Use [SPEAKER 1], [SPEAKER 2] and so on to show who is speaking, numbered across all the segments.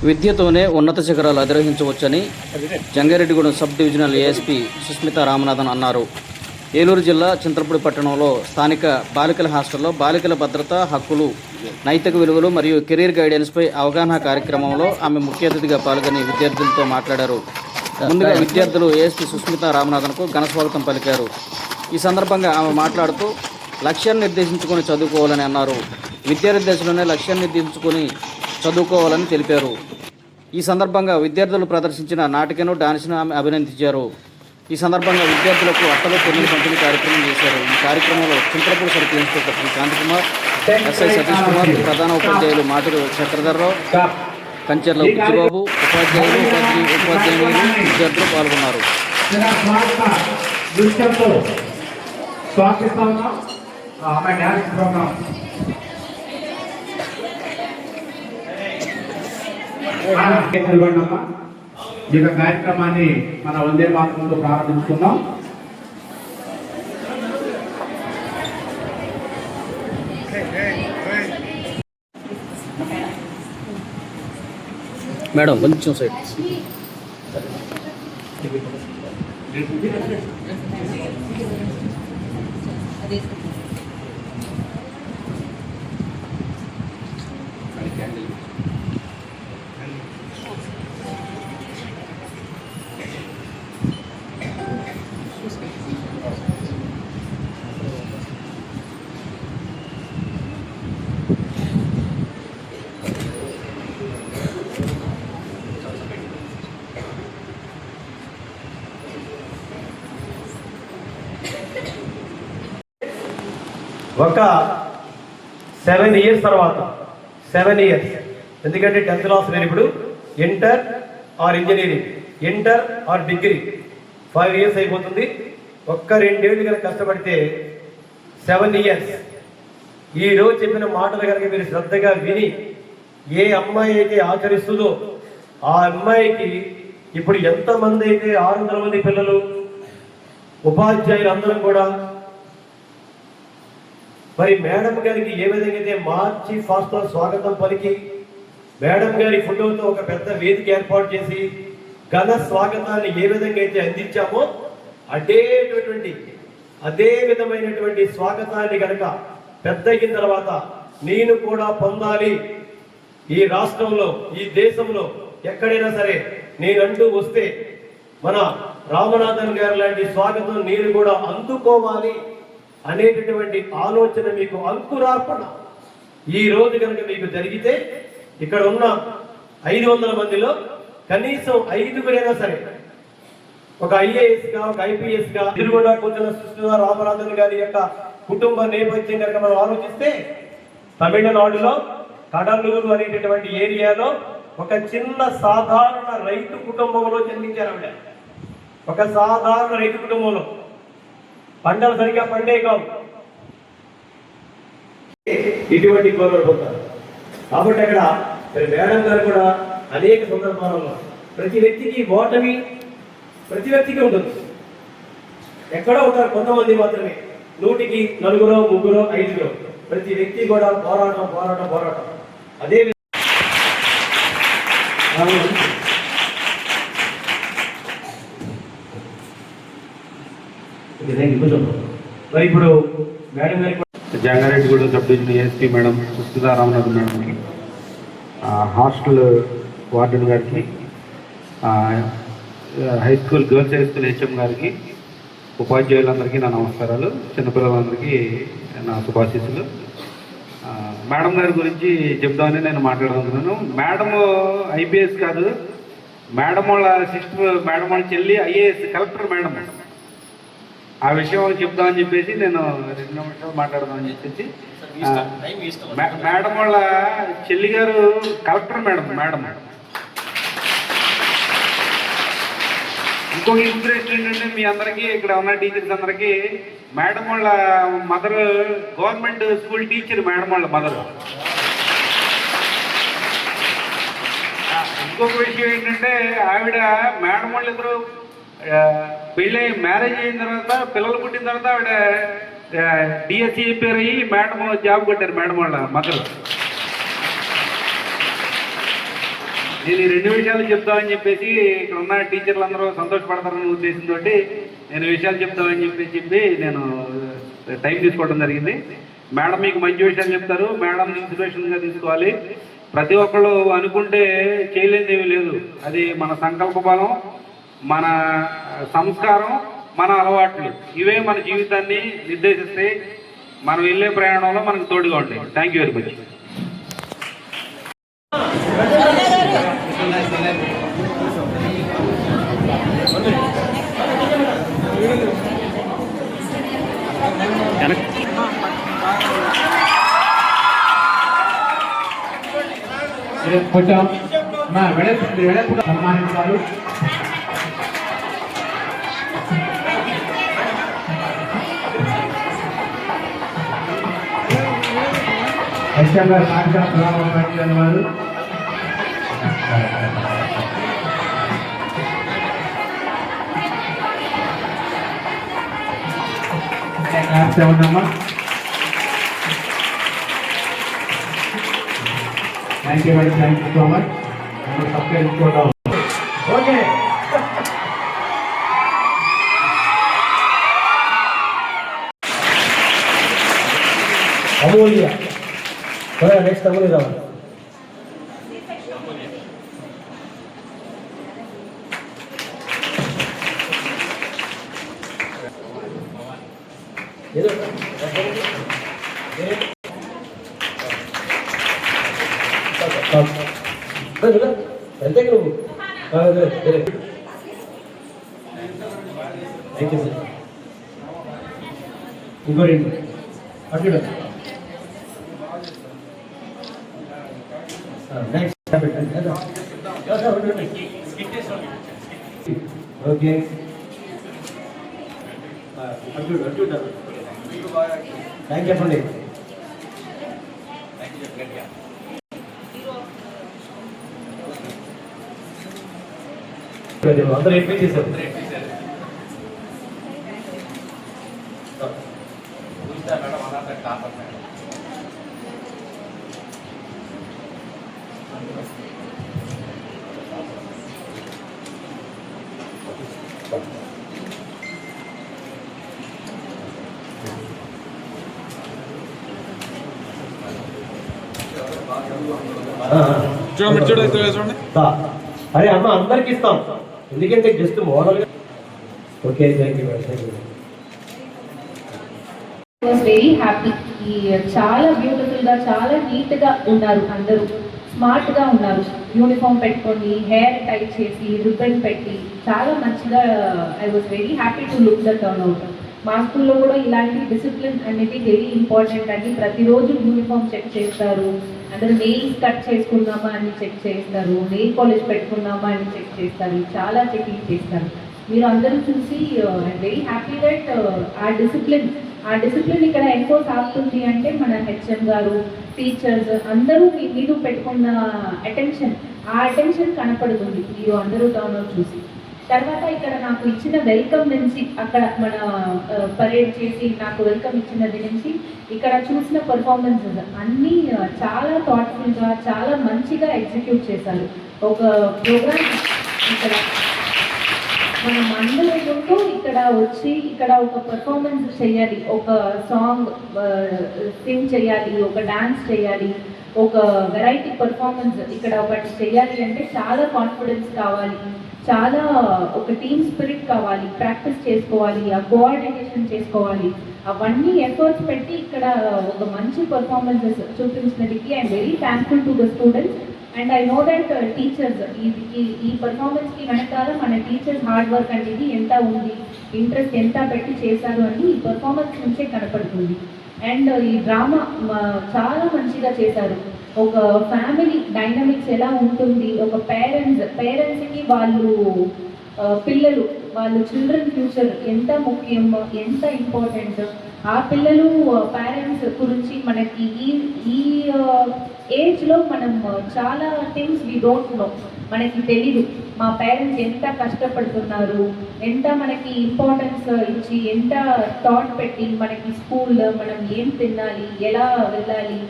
[SPEAKER 1] విద్యతోనే ఉన్నత శిఖరాలు అధిరోహించవచ్చని Jangareddygudem sub divisional ASP Sushmita Ramanathan అన్నారు. ఏలూరు జిల్లా చింతలపూడి పట్టణంలో స్థానిక బాలికల హాస్టల్లో బాలికల భద్రత, హక్కులు, నైతిక విలువలు మరియు కెరీర్ గైడెన్స్పై అవగాహన కార్యక్రమంలో ఆమె ముఖ్య అతిథిగా పాల్గొని విద్యార్థులతో మాట్లాడారు. ముందుగా విద్యార్థులు ఏఎస్పీ సుస్మితా రామనాథన్కు ఘన స్వాగతం పలికారు. ఈ సందర్భంగా ఆమె మాట్లాడుతూ లక్ష్యాన్ని నిర్దేశించుకొని చదువుకోవాలని అన్నారు. విద్యార్థి దశలోనే లక్ష్యాన్ని నిర్దేశించుకొని చదువుకోవాలని తెలిపారు. ఈ సందర్భంగా విద్యార్థులు ప్రదర్శించిన నాటికను, డాన్స్ను ఆమె అభినందించారు. ఈ సందర్భంగా విద్యార్థులకు అట్టలు పెన్నుల పంపిణీ కార్యక్రమం చేశారు. ఈ కార్యక్రమంలో Chintalapudi circle inspector Kantikumar, SI Satish Kumar, ప్రధాన ఉపాధ్యాయులు మాటూరు చక్రధర్రావు, కంచెర్ల బుచ్చిబాబు, ఉపాధ్యాయులు విద్యార్థులు పాల్గొన్నారు.
[SPEAKER 2] ఈ కార్యక్రమాన్ని మన వందే మాతరంతో ప్రారంభించుకున్నాం.
[SPEAKER 1] మేడం కొంచెం సైడ్.
[SPEAKER 3] ఒక 7 years తర్వాత 7 years, ఎందుకంటే 10th క్లాస్ నేను ఇప్పుడు inter or engineering, inter or degree 5 years అయిపోతుంది. ఒక్క 2 ఏళ్ళు కనుక కష్టపడితే 7 years. ఈరోజు చెప్పిన మాటలు కనుక మీరు శ్రద్ధగా విని ఏ అమ్మాయి అయితే ఆచరిస్తుందో ఆ అమ్మాయికి ఇప్పుడు ఎంతమంది అయితే 600 మంది పిల్లలు, ఉపాధ్యాయులు అందరం కూడా మరి మేడం గారికి ఏ విధంగా అయితే మార్చి ఫస్ట్ స్వాగతం పలికి మేడం గారి ఫోటోతో ఒక పెద్ద వేదిక ఏర్పాటు చేసి ఘన స్వాగతాన్ని ఏ విధంగా అయితే అందించామో అదే విధమైనటువంటి స్వాగతాన్ని కనుక పెద్ద అయిన తర్వాత నేను కూడా పొందాలి. ఈ రాష్ట్రంలో, ఈ దేశంలో ఎక్కడైనా సరే నేనంటూ వస్తే మన రామనాథన్ గారు లాంటి స్వాగతం నేను కూడా అందుకోవాలి అనేటటువంటి ఆలోచన మీకు అంకురార్పణ ఈ రోజు కనుక మీకు జరిగితే ఇక్కడ ఉన్న 500 మందిలో కనీసం 5గురైనా సరే ఒక IAS గా, ఒక IPS గా తిరుగుడా కూర్చున్న సుస్మితా రామనాథన్ గారి యొక్క కుటుంబ నేపథ్యం కనుక మనం ఆలోచిస్తే తమిళనాడులో కడలూరు అనేటటువంటి ఏరియాలో ఒక చిన్న సాధారణ రైతు కుటుంబంలో జన్మించారు ఆవిడ. ఒక సాధారణ రైతు కుటుంబంలో పంటలు సరిగ్గా పండే కావు, ఇటువంటి గౌరవం పొందారు. కాబట్టి అక్కడ మేడం గారు కూడా అనేక సందర్భాలలో ప్రతి వ్యక్తికి ఓటమి ప్రతి వ్యక్తికి ఉంటుంది. ఎక్కడో ఉంటారు కొంతమంది మాత్రమే, 100కి 4, 3, 5 ప్రతి వ్యక్తి కూడా పోరాటం. అదే మరి ఇప్పుడు మేడం గారి
[SPEAKER 2] Jangareddygudem sub division ASP madam Sushmita Ramanathan మేడంకి, హాస్టల్ వార్డెన్ గారికి, high school girls high school HM గారికి, ఉపాధ్యాయులందరికీ నా నమస్కారాలు, చిన్నపిల్లలందరికీ నా శుభాశీస్సులు. మేడం గారి గురించి చెప్దామని నేను మాట్లాడుతున్నాను. మేడం IPS కాదు, మేడం వాళ్ళ సిస్టర్, మేడం వాళ్ళ చెల్లి IAS కలెక్టర్ మేడం. ఆ విషయం చెప్దామని చెప్పేసి నేను 2 నిమిషాలు మాట్లాడదామని చెప్పేసి, మేడం వాళ్ళ చెల్లి గారు కలెక్టర్ మేడం. ఇంకొక ఇన్స్పిరేషన్ ఏంటంటే మీ అందరికీ ఇక్కడ ఉన్న టీచర్స్ అందరికీ మేడం వాళ్ళ mother government school teacher. Madam వాళ్ళ మదర్. ఇంకొక విషయం ఏంటంటే ఆవిడ మేడం వాళ్ళు ఇద్దరు పెళ్ళి మ్యారేజ్ అయిన తర్వాత, పిల్లలు పుట్టిన తర్వాత ఆవిడ DSC పేరు అయ్యి మేడం జాబ్ కొట్టారు మేడం వాళ్ళ మదర్. నేను ఈ 2 విషయాలు చెప్తామని చెప్పేసి ఇక్కడ ఉన్న టీచర్లు అందరూ సంతోషపడతారనే ఉద్దేశంతో నేను విషయాలు చెప్తామని చెప్పి నేను టైం తీసుకోవడం జరిగింది. మేడం మీకు మంచి విషయాలు చెప్తారు, మేడం ఇన్స్పిరేషన్గా తీసుకోవాలి. ప్రతి ఒక్కళ్ళు అనుకుంటే చేయలేనిది ఏమీ లేదు. అది మన సంకల్ప బలం, మన సంస్కారం, మన అలవాట్లు, ఇవే మన జీవితాన్ని నిర్దేశిస్తాయి. మనం వెళ్ళే ప్రయాణంలో మనకు తోడుగా ఉంటాయి. Thank you very much.
[SPEAKER 4] కొంచెం మా వెడల్పు సన్మానించారు. ఎస్ఎం గారు సాక్షాత్ ప్రధానమంత్రి వారు ఉన్నామా. Thank you madam, thank you so much. Subscribe
[SPEAKER 3] okay. Amulya next Amulya రావాలి. అంతే నువ్వు ఇంకోటి అటు ఓకే. థ్యాంక్ యూ చెప్పండి. అందరూ ఏం చేశారు? అరే అమ్మ అందరికి ఇస్తాం, ఎందుకంటే just model. Okay, thank you thank you.
[SPEAKER 5] Was very happy. చాలా బ్యూటిఫుల్ గా, చాలా నీట్ గా ఉన్నారు, అందరూ స్మార్ట్ గా ఉన్నారు. యూనిఫామ్ పెట్టుకొని, హెయిర్ టైట్ చేసి, రిబ్బన్ పెట్టి చాలా మంచిగా. I was very happy to look the turn out. మా స్కూల్లో కూడా ఇలాంటి డిసిప్లిన్ అనేది వెరీ ఇంపార్టెంట్ అండి. ప్రతిరోజు యూనిఫామ్ చెక్ చేస్తారు, అందరూ నెయిల్స్ కట్ చేసుకున్నామా అని చెక్ చేస్తారు, నెయిల్ పాలిష్ పెట్టుకున్నామా అని చెక్ చేస్తారు, చాలా చెకింగ్ చేస్తారు. మీరు అందరూ చూసి ఐఎమ్ వెరీ హ్యాపీ దట్ ఆ డిసిప్లిన్ ఇక్కడ ఎన్ఫోర్స్ అవుతుంది అంటే మన హెచ్ఎం గారు, టీచర్స్ అందరూ మీరు పెట్టుకున్న ఆ అటెన్షన్ కనపడుతుంది మీరు అందరూ టర్న్ చూసి. తర్వాత ఇక్కడ నాకు ఇచ్చిన వెల్కమ్ నుంచి, అక్కడ మన పరేడ్ చేసి నాకు వెల్కమ్ ఇచ్చినది నుంచి ఇక్కడ చూసిన పర్ఫార్మెన్సెస్ అన్నీ చాలా థాట్ఫుల్గా, చాలా మంచిగా ఎగ్జిక్యూట్ చేశారు. ఒక ప్రోగ్రామ్ ఇక్కడ మనం అందరూ ఉంటూ ఇక్కడ వచ్చి ఇక్కడ ఒక పర్ఫార్మెన్స్ చేయాలి, ఒక సాంగ్ సింగ్ చేయాలి, ఒక డాన్స్ చేయాలి, ఒక వెరైటీ పర్ఫార్మెన్స్ ఇక్కడ ఒకటి చేయాలి అంటే చాలా కాన్ఫిడెన్స్ కావాలి, చాలా ఒక టీమ్ స్పిరిట్ కావాలి, ప్రాక్టీస్ చేసుకోవాలి, ఆ కోఆర్డినేషన్ చేసుకోవాలి. అవన్నీ ఎఫర్ట్స్ పెట్టి ఇక్కడ ఒక మంచి పర్ఫార్మెన్సెస్ చూపించినదికి I'm very thankful to the students. And I know that teachers ఈ పర్ఫార్మెన్స్కి వెనకాల మన టీచర్స్ హార్డ్ వర్క్ అనేది ఎంత ఉంది, ఇంట్రెస్ట్ ఎంత పెట్టి చేశారు అని ఈ పర్ఫార్మెన్స్ నుంచే కనపడుతుంది. అండ్ ఈ డ్రామా చాలా మంచిగా చేశారు. ఒక ఫ్యామిలీ డైనమిక్స్ ఎలా ఉంటుంది, ఒక పేరెంట్స్కి పిల్లలు వాళ్ళ చిల్డ్రన్ ఫ్యూచర్ ఎంత ముఖ్యం, ఎంత ఇంపార్టెంట్, ఆ పిల్లలు పేరెంట్స్ గురించి మనకి ఈ ఏజ్లో మనం చాలా థింగ్స్ వీ డోంట్ నో, మనకి తెలీదు. మా పేరెంట్స్ ఎంత కష్టపడుతున్నారు, ఎంత మనకి ఇంపార్టెన్స్ ఇచ్చి, ఎంత థాట్ పెట్టి మనకి స్కూల్ మనం ఏం తినాలి, ఎలా వెళ్ళాలి,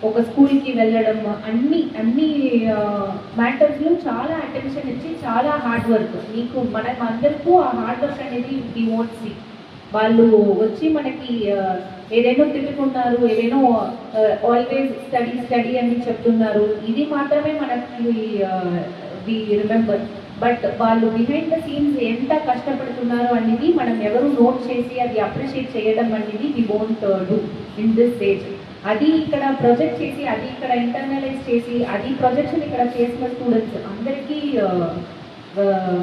[SPEAKER 5] ఒక స్కూల్కి వెళ్ళడం, అన్ని మ్యాటర్స్లో చాలా అటెన్షన్ ఇచ్చి చాలా హార్డ్ వర్క్. మీకు మనం అందరికీ ఆ హార్డ్ వర్క్ అనేది వి వోంట్ సీ. వాళ్ళు వచ్చి మనకి ఏదైనా తిట్టుకుంటున్నారు, ఏదైనా ఆల్వేస్ స్టడీ అని చెప్తున్నారు. ఇది మాత్రమే మనకి వి రిమెంబర్. బట్ వాళ్ళు బిహైండ్ ద సీన్స్ ఎంత కష్టపడుతున్నారు అనేది మనం ఎవరు నోట్ చేసి అది అప్రిషియేట్ చేయడం అనేది we won't do in this stage. అది ఇక్కడ ప్రొజెక్ట్ చేసి, అది ఇక్కడ ఇంటర్నలైజ్ చేసి, అది ప్రొజెక్షన్ ఇక్కడ చేసిన స్టూడెంట్స్ అందరికీ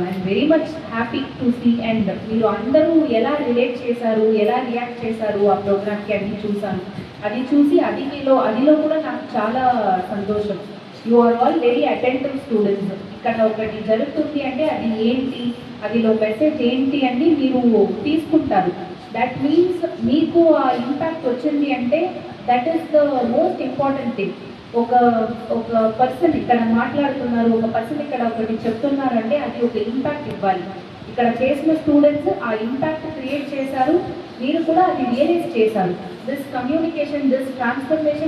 [SPEAKER 5] I'm very much happy to see. And మీరు అందరూ ఎలా రిలేట్ చేశారు, ఎలా రియాక్ట్ చేశారు ఆ ప్రోగ్రామ్కి అన్ని చూసాను. అది చూసి అదిలో కూడా నాకు చాలా సంతోషం. You are all very attentive students. ఇక్కడ ఒకటి జరుగుతుంది అంటే అది ఏంటి, అదిలో మెసేజ్ ఏంటి అని మీరు తీసుకుంటారు. దట్ మీన్స్ మీకు ఆ ఇంపాక్ట్ వచ్చింది అంటే that is the most important thing. ఒక పర్సన్ ఇక్కడ మాట్లాడుతున్నారు, ఒక పర్సన్ ఇక్కడ ఒకటి చెప్తున్నారంటే అది ఒక ఇంపాక్ట్ ఇవ్వాలి. ఇక్కడ చేసిన స్టూడెంట్స్ ఆ ఇంపాక్ట్ క్రియేట్ చేశారు, మీరు కూడా అది రియలైజ్ చేశారు. This communication, this transformation